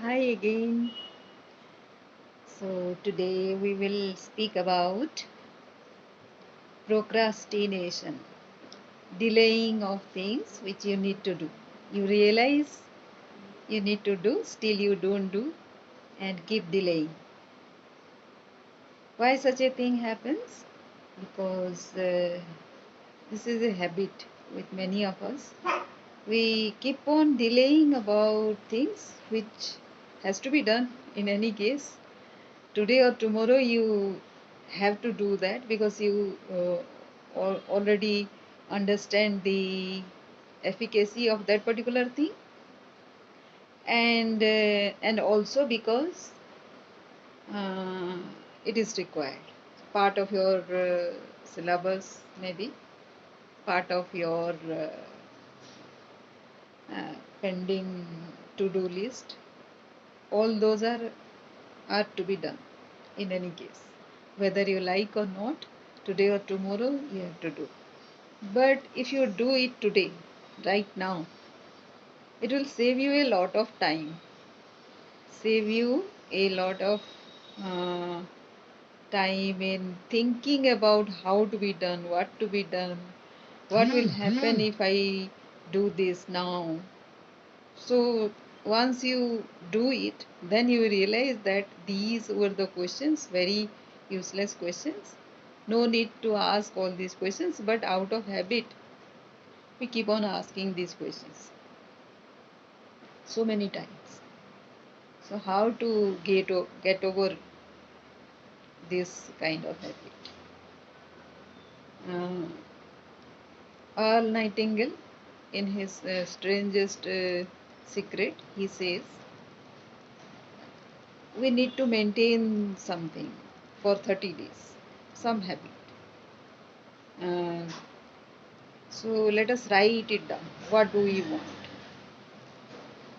Hi again. So today we will speak about procrastination, delaying of things which you need to do. You realize you need to do, still you don't do, and keep delaying. Why such a thing happens? Because this is a habit with many of us. We keep on delaying about things which has to be done in any case. Today or tomorrow you have to do that because you already understand the efficacy of that particular thing, and also because uh, it is required, part of your syllabus, maybe part of your pending to do list. All those are to be done in any case, whether you like or not. Today or tomorrow you have to do. But if you do it today, right now, it will save you a lot of time, save you a lot of uh, time in thinking about how to be done, what to be done, what will happen if I do this now. So once you do it, then you realize that these were the questions, very useless questions. No need to ask all these questions, but out of habit, we keep on asking these questions so many times. So how to get over this kind of habit? Uh, Earl Nightingale, in his strangest secret, he says we need to maintain something for 30 days, some habit. Uh, so let us write it down. What do we want?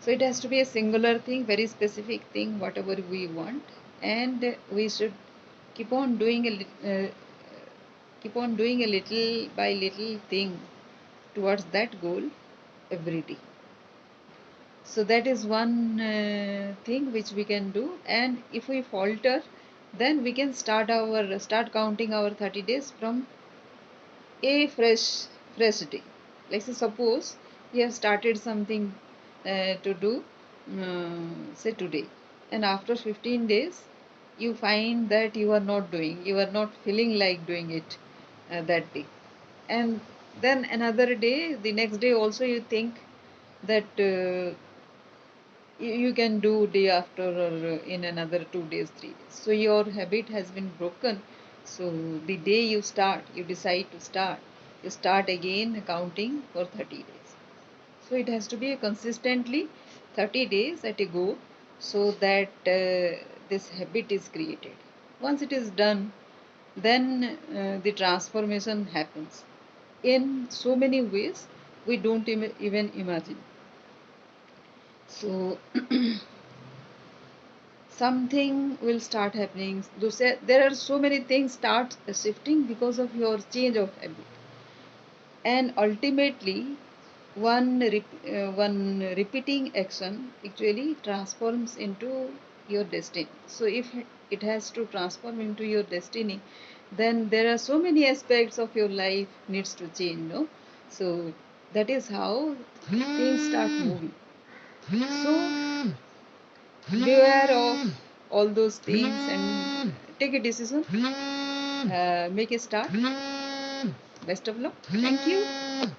So it has to be a singular thing, very specific thing, whatever we want, and we should keep on doing keep on doing a little by little thing towards that goal every day. So that is one thing which we can do, and if we falter, then we can start counting our 30 days from a fresh day. Like suppose you have started something to do, say today, and after 15 days you find that you are not doing, you are not feeling like doing it that day, and then another day, the next day also you think that you can do day after, or in another 2 days, 3 days. So your habit has been broken. So the day you decide to start, you start again counting for 30 days. So it has to be a consistently 30 days at a go, so that this habit is created. Once it is done, then the transformation happens in so many ways we don't even imagine. So something will start happening. There are so many things start shifting because of your change of habit, and ultimately one repeating action actually transforms into your destiny. So if it has to transform into your destiny, then there are so many aspects of your life needs to change, no? So that is how things start moving. So beware of all those things and take a decision, make a start. Best of luck. Thank you.